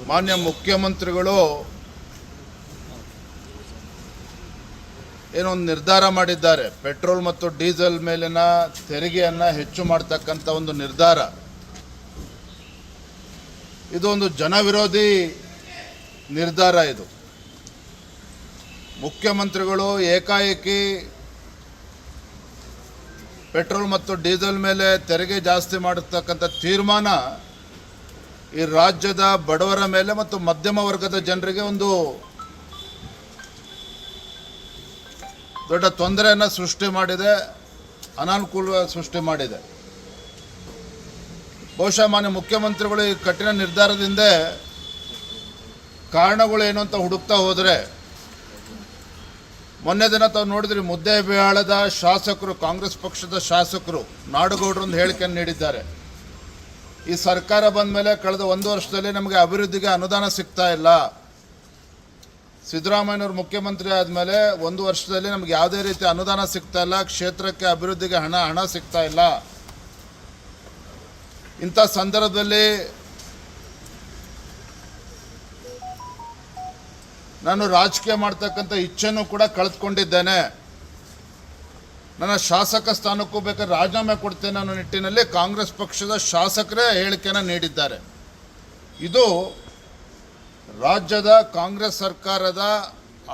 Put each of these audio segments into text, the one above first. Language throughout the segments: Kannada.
ಮಾನ್ಯ ಮುಖ್ಯಮಂತ್ರಿಗಳು ಏನೊಂದು ನಿರ್ಧಾರ ಮಾಡಿದ್ದಾರೆ. ಪೆಟ್ರೋಲ್ ಮತ್ತು ಡೀಸೆಲ್ ಮೇಲಿನ ತೆರಿಗೆಯನ್ನು ಹೆಚ್ಚು ಮಾಡ್ತಕ್ಕಂಥ ಒಂದು ನಿರ್ಧಾರ. ಇದು ಒಂದು ಜನವಿರೋಧಿ ನಿರ್ಧಾರ. ಇದು ಮುಖ್ಯಮಂತ್ರಿಗಳು ಏಕಾಏಕಿ ಪೆಟ್ರೋಲ್ ಮತ್ತು ಡೀಸೆಲ್ ಮೇಲೆ ತೆರಿಗೆ ಜಾಸ್ತಿ ಮಾಡತಕ್ಕಂಥ ತೀರ್ಮಾನ ಈ ರಾಜ್ಯದ ಬಡವರ ಮೇಲೆ ಮತ್ತು ಮಧ್ಯಮ ವರ್ಗದ ಜನರಿಗೆ ಒಂದು ದೊಡ್ಡ ತೊಂದರೆಯನ್ನು ಸೃಷ್ಟಿ ಮಾಡಿದೆ, ಅನಾನುಕೂಲ ಸೃಷ್ಟಿ ಮಾಡಿದೆ. ಬಹುಶಃ ಮಾನ್ಯ ಮುಖ್ಯಮಂತ್ರಿಗಳು ಈ ಕಠಿಣ ನಿರ್ಧಾರದಿಂದ ಕಾರಣಗಳು ಏನು ಅಂತ ಹುಡುಕ್ತಾ ಹೋದರೆ, ಮೊನ್ನೆ ದಿನ ತಾವು ನೋಡಿದ್ರಿ, ಮುದ್ದೇಬಿಹಾಳದ ಶಾಸಕರು, ಕಾಂಗ್ರೆಸ್ ಪಕ್ಷದ ಶಾಸಕರು ನಾಡಗೌಡರೊಂದು ಹೇಳಿಕೆಯನ್ನು ನೀಡಿದ್ದಾರೆ. ಈ ಸರ್ಕಾರ ಬಂದ ಮೇಲೆ ಕಳೆದ 1 ವರ್ಷದಲ್ಲಿ ನಮಗೆ ಅಭಿವೃದ್ಧಿಗೆ ಅನುದಾನ ಸಿಗ್ತಾ ಇಲ್ಲ. ಸಿದ್ದರಾಮಯ್ಯನವರು ಮುಖ್ಯಮಂತ್ರಿ ಆದಮೇಲೆ 1 ವರ್ಷದಲ್ಲಿ ನಮಗೆ ಯಾವುದೇ ರೀತಿ ಅನುದಾನ ಸಿಗ್ತಾ ಇಲ್ಲ, ಕ್ಷೇತ್ರಕ್ಕೆ ಅಭಿವೃದ್ಧಿಗೆ ಹಣ ಸಿಗ್ತಾ ಇಲ್ಲ. ಇಂಥ ಸಂದರ್ಭದಲ್ಲಿ ನಾನು ರಾಜಕೀಯ ಮಾಡ್ತಕ್ಕಂಥ ಇಚ್ಛೆನೂ ಕೂಡ ಕಳೆದುಕೊಂಡಿದ್ದೇನೆ. ನನ್ನ ಶಾಸಕ ಸ್ಥಾನಕ್ಕೂ ಬೇಕಾದ್ರೆ ರಾಜೀನಾಮೆ ಕೊಡ್ತೇನೆ ಅನ್ನೋ ನಿಟ್ಟಿನಲ್ಲಿ ಕಾಂಗ್ರೆಸ್ ಪಕ್ಷದ ಶಾಸಕರೇ ಹೇಳಿಕೆಯನ್ನು ನೀಡಿದ್ದಾರೆ. ಇದು ರಾಜ್ಯದ ಕಾಂಗ್ರೆಸ್ ಸರ್ಕಾರದ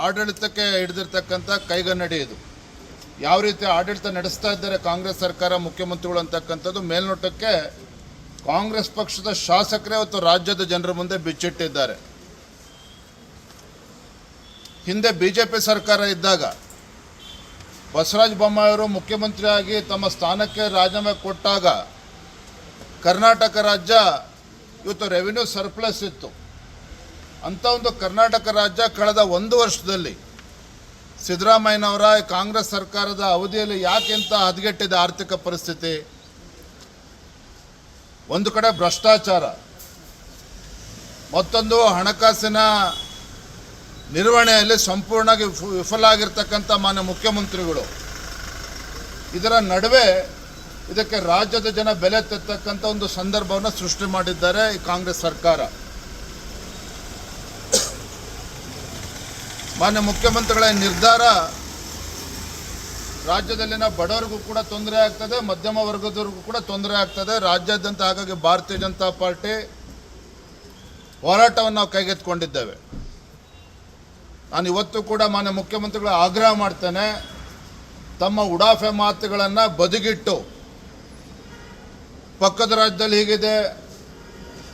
ಆಡಳಿತಕ್ಕೆ ಹಿಡಿದಿರ್ತಕ್ಕಂಥ ಕೈಗನ್ನಡಿ. ಇದು ಯಾವ ರೀತಿ ಆಡಳಿತ ನಡೆಸ್ತಾ ಇದ್ದಾರೆ ಕಾಂಗ್ರೆಸ್ ಸರ್ಕಾರ, ಮುಖ್ಯಮಂತ್ರಿಗಳು ಅಂತಕ್ಕಂಥದ್ದು ಮೇಲ್ನೋಟಕ್ಕೆ ಕಾಂಗ್ರೆಸ್ ಪಕ್ಷದ ಶಾಸಕರೇ ಇವತ್ತು ರಾಜ್ಯದ ಜನರ ಮುಂದೆ ಬಿಚ್ಚಿಟ್ಟಿದ್ದಾರೆ. ಹಿಂದೆ BJP ಸರ್ಕಾರ ಇದ್ದಾಗ ಬಸವರಾಜ ಬೊಮ್ಮಾಯಿಯವರು ಮುಖ್ಯಮಂತ್ರಿಯಾಗಿ ತಮ್ಮ ಸ್ಥಾನಕ್ಕೆ ರಾಜೀನಾಮೆ ಕೊಟ್ಟಾಗ ಕರ್ನಾಟಕ ರಾಜ್ಯ ಇವತ್ತು ರೆವಿನ್ಯೂ ಸರ್ಪ್ಲಸ್ ಇತ್ತು. ಅಂಥ ಒಂದು ಕರ್ನಾಟಕ ರಾಜ್ಯ ಕಳೆದ 1 ವರ್ಷದಲ್ಲಿ ಸಿದ್ದರಾಮಯ್ಯನವರ ಕಾಂಗ್ರೆಸ್ ಸರ್ಕಾರದ ಅವಧಿಯಲ್ಲಿ ಯಾಕೆ ಇಂಥ ಹದಗೆಟ್ಟಿದೆ ಆರ್ಥಿಕ ಪರಿಸ್ಥಿತಿ? ಒಂದು ಕಡೆ ಭ್ರಷ್ಟಾಚಾರ, ಮತ್ತೊಂದು ಹಣಕಾಸಿನ ನಿರ್ವಹಣೆಯಲ್ಲಿ ಸಂಪೂರ್ಣವಾಗಿ ವಿಫಲ ಆಗಿರ್ತಕ್ಕಂಥ ಮಾನ್ಯ ಮುಖ್ಯಮಂತ್ರಿಗಳು. ಇದರ ನಡುವೆ ಇದಕ್ಕೆ ರಾಜ್ಯದ ಜನ ಬೆಲೆ ತೆತ್ತಕ್ಕಂಥ ಒಂದು ಸಂದರ್ಭವನ್ನು ಸೃಷ್ಟಿ ಮಾಡಿದ್ದಾರೆ ಈ ಕಾಂಗ್ರೆಸ್ ಸರ್ಕಾರ. ಮಾನ್ಯ ಮುಖ್ಯಮಂತ್ರಿಗಳ ನಿರ್ಧಾರ ರಾಜ್ಯದಲ್ಲಿನ ಬಡವರಿಗೂ ಕೂಡ ತೊಂದರೆ ಆಗ್ತದೆ, ಮಧ್ಯಮ ವರ್ಗದವ್ರಿಗೂ ಕೂಡ ತೊಂದರೆ ಆಗ್ತದೆ ರಾಜ್ಯಾದ್ಯಂತ. ಹಾಗಾಗಿ ಭಾರತೀಯ ಜನತಾ ಪಾರ್ಟಿ ಹೋರಾಟವನ್ನು ನಾವು ಕೈಗೆತ್ತಿಕೊಂಡಿದ್ದೇವೆ. ನಾನು ಇವತ್ತು ಕೂಡ ಮಾನ್ಯ ಮುಖ್ಯಮಂತ್ರಿಗಳ ಆಗ್ರಹ ಮಾಡ್ತೇನೆ, ತಮ್ಮ ಉಡಾಫೆ ಮಾತುಗಳನ್ನು ಬದಿಗಿಟ್ಟು ಪಕ್ಕದ ರಾಜ್ಯದಲ್ಲಿ ಹೀಗಿದೆ,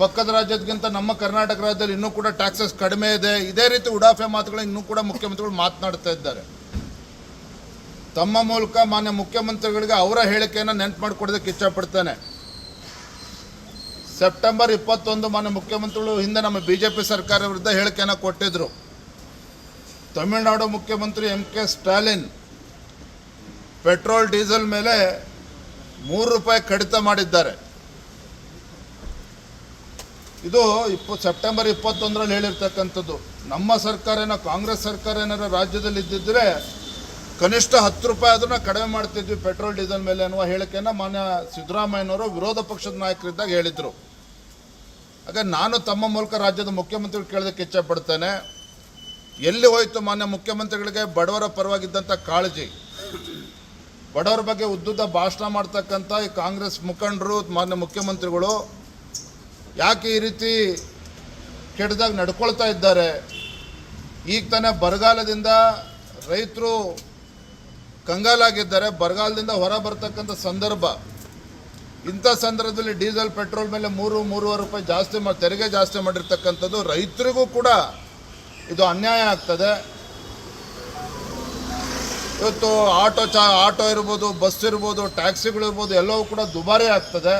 ಪಕ್ಕದ ರಾಜ್ಯದಕ್ಕಿಂತ ನಮ್ಮ ಕರ್ನಾಟಕ ರಾಜ್ಯದಲ್ಲಿ ಇನ್ನೂ ಕೂಡ ಟ್ಯಾಕ್ಸಸ್ ಕಡಿಮೆ ಇದೆ, ಇದೇ ರೀತಿ ಉಡಾಫೆ ಮಾತುಗಳನ್ನ ಇನ್ನೂ ಕೂಡ ಮುಖ್ಯಮಂತ್ರಿಗಳು ಮಾತನಾಡ್ತಾ ಇದ್ದಾರೆ. ತಮ್ಮ ಮೂಲಕ ಮಾನ್ಯ ಮುಖ್ಯಮಂತ್ರಿಗಳಿಗೆ ಅವರ ಹೇಳಿಕೆಯನ್ನು ನೆನಪು ಮಾಡಿಕೊಡೋದಕ್ಕೆ ಇಚ್ಛಪಡ್ತೇನೆ. ಸೆಪ್ಟೆಂಬರ್ 21 ಮಾನ್ಯ ಮುಖ್ಯಮಂತ್ರಿಗಳು ಹಿಂದೆ ನಮ್ಮ BJP ಸರ್ಕಾರ ವಿರುದ್ಧ ಹೇಳಿಕೆಯನ್ನು ಕೊಟ್ಟಿದ್ದರು. ತಮಿಳುನಾಡು ಮುಖ್ಯಮಂತ್ರಿ MK ಸ್ಟಾಲಿನ್ ಪೆಟ್ರೋಲ್ ಡೀಸೆಲ್ ಮೇಲೆ ₹3 ಕಡಿತ ಮಾಡಿದ್ದಾರೆ. ಇದು ಸೆಪ್ಟೆಂಬರ್ 21ರಲ್ಲಿ ಹೇಳಿರ್ತಕ್ಕಂಥದ್ದು. ನಮ್ಮ ಸರ್ಕಾರ ಕಾಂಗ್ರೆಸ್ ಸರ್ಕಾರ ಏನಾರ ರಾಜ್ಯದಲ್ಲಿ ಇದ್ದಿದ್ದರೆ ಕನಿಷ್ಠ ₹10 ಅದನ್ನು ಕಡಿಮೆ ಮಾಡ್ತಿದ್ವಿ ಪೆಟ್ರೋಲ್ ಡೀಸೆಲ್ ಮೇಲೆ ಅನ್ನುವ ಹೇಳಿಕೆಯನ್ನು ಮಾನ್ಯ ಸಿದ್ದರಾಮಯ್ಯನವರು ವಿರೋಧ ಪಕ್ಷದ ನಾಯಕರಿದ್ದಾಗ ಹೇಳಿದರು. ಹಾಗಾಗಿ ನಾನು ತಮ್ಮ ಮೂಲಕ ರಾಜ್ಯದ ಮುಖ್ಯಮಂತ್ರಿಗಳು ಕೇಳೋದಕ್ಕೆ ಇಚ್ಛಪಡ್ತೇನೆ, ಎಲ್ಲಿ ಹೋಯಿತು ಮಾನ್ಯ ಮುಖ್ಯಮಂತ್ರಿಗಳಿಗೆ ಬಡವರ ಪರವಾಗಿದ್ದಂಥ ಕಾಳಜಿ? ಬಡವರ ಬಗ್ಗೆ ಉದ್ದುದ್ದ ಭಾಷಣ ಮಾಡ್ತಕ್ಕಂಥ ಈ ಕಾಂಗ್ರೆಸ್ ಮುಖಂಡರು, ಮಾನ್ಯ ಮುಖ್ಯಮಂತ್ರಿಗಳು ಯಾಕೆ ಈ ರೀತಿ ಕೆಟ್ಟದಾಗ ನಡ್ಕೊಳ್ತಾ ಇದ್ದಾರೆ? ಈಗ ತಾನೇ ಬರಗಾಲದಿಂದ ರೈತರು ಕಂಗಾಲಾಗಿದ್ದಾರೆ, ಬರಗಾಲದಿಂದ ಹೊರ ಬರ್ತಕ್ಕಂಥ ಸಂದರ್ಭ. ಇಂಥ ಸಂದರ್ಭದಲ್ಲಿ ಡೀಸೆಲ್ ಪೆಟ್ರೋಲ್ ಮೇಲೆ ₹3-3.5 ಜಾಸ್ತಿ ತೆರಿಗೆ ಜಾಸ್ತಿ ಮಾಡಿರ್ತಕ್ಕಂಥದ್ದು ರೈತರಿಗೂ ಕೂಡ ಇದು ಅನ್ಯಾಯ ಆಗ್ತದೆ. ಇವತ್ತು ಆಟೋ ಇರ್ಬೋದು, ಬಸ್ ಇರ್ಬೋದು, ಟ್ಯಾಕ್ಸಿಗಳಿರ್ಬೋದು, ಎಲ್ಲವೂ ಕೂಡ ದುಬಾರಿ ಆಗ್ತದೆ.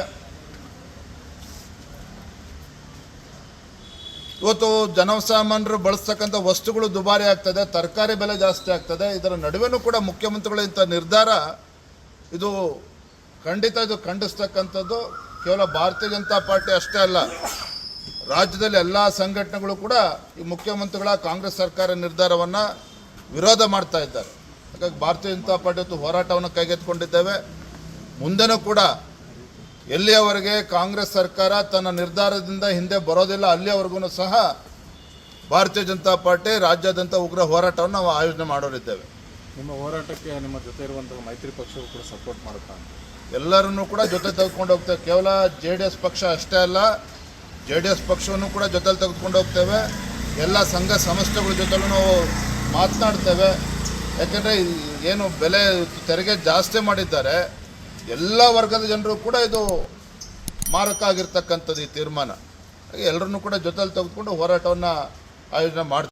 ಇವತ್ತು ಜನಸಾಮಾನ್ಯರು ಬಳಸ್ತಕ್ಕಂಥ ವಸ್ತುಗಳು ದುಬಾರಿ ಆಗ್ತದೆ, ತರಕಾರಿ ಬೆಲೆ ಜಾಸ್ತಿ ಆಗ್ತದೆ. ಇದರ ನಡುವೆನೂ ಕೂಡ ಮುಖ್ಯಮಂತ್ರಿಗಳ ಇಂಥ ನಿರ್ಧಾರ ಇದು ಖಂಡಿತ ಇದು ಖಂಡಿಸ್ತಕ್ಕಂಥದ್ದು. ಕೇವಲ ಭಾರತೀಯ ಜನತಾ ಪಾರ್ಟಿ ಅಷ್ಟೇ ಅಲ್ಲ, ರಾಜ್ಯದಲ್ಲಿ ಎಲ್ಲ ಸಂಘಟನೆಗಳು ಕೂಡ ಈ ಮುಖ್ಯಮಂತ್ರಿಗಳ ಕಾಂಗ್ರೆಸ್ ಸರ್ಕಾರ ನಿರ್ಧಾರವನ್ನು ವಿರೋಧ ಮಾಡ್ತಾ ಇದ್ದಾರೆ. ಹಾಗಾಗಿ ಭಾರತೀಯ ಜನತಾ ಪಾರ್ಟಿ ಇವತ್ತು ಹೋರಾಟವನ್ನು ಕೈಗೆತ್ತಿಕೊಂಡಿದ್ದೇವೆ. ಮುಂದೆನೂ ಕೂಡ ಎಲ್ಲಿಯವರೆಗೆ ಕಾಂಗ್ರೆಸ್ ಸರ್ಕಾರ ತನ್ನ ನಿರ್ಧಾರದಿಂದ ಹಿಂದೆ ಬರೋದಿಲ್ಲ ಅಲ್ಲಿಯವರೆಗೂ ಸಹ ಭಾರತೀಯ ಜನತಾ ಪಾರ್ಟಿ ರಾಜ್ಯಾದ್ಯಂತ ಉಗ್ರ ಹೋರಾಟವನ್ನು ನಾವು ಆಯೋಜನೆ ಮಾಡೋರಿದ್ದೇವೆ. ನಿಮ್ಮ ಹೋರಾಟಕ್ಕೆ ನಿಮ್ಮ ಜೊತೆ ಇರುವಂತಹ ಮೈತ್ರಿ ಪಕ್ಷವು ಕೂಡ ಸಪೋರ್ಟ್ ಮಾಡುತ್ತಾ? ಎಲ್ಲರನ್ನೂ ಕೂಡ ಜೊತೆ ತೆಗೆದುಕೊಂಡು ಹೋಗ್ತೇವೆ. ಕೇವಲ JDS ಪಕ್ಷ ಅಷ್ಟೇ ಅಲ್ಲ, JDS ಪಕ್ಷವನ್ನು ಕೂಡ ಜೊತೆಲಿ ತೆಗೆದುಕೊಂಡು ಹೋಗ್ತೇವೆ. ಎಲ್ಲ ಸಂಘ ಸಂಸ್ಥೆಗಳ ಜೊತೆಲೂ ನಾವು ಮಾತನಾಡ್ತೇವೆ. ಯಾಕೆಂದರೆ ಏನು ಬೆಲೆ ತೆರಿಗೆ ಜಾಸ್ತಿ ಮಾಡಿದ್ದಾರೆ, ಎಲ್ಲ ವರ್ಗದ ಜನರು ಕೂಡ ಇದು ಮಾರಕ ಆಗಿರ್ತಕ್ಕಂಥದ್ದು ಈ ತೀರ್ಮಾನ. ಎಲ್ಲರನ್ನೂ ಕೂಡ ಜೊತೆಲಿ ತೆಗೆದುಕೊಂಡು ಹೋರಾಟವನ್ನು ಆಯೋಜನೆ ಮಾಡ್ತೀವಿ.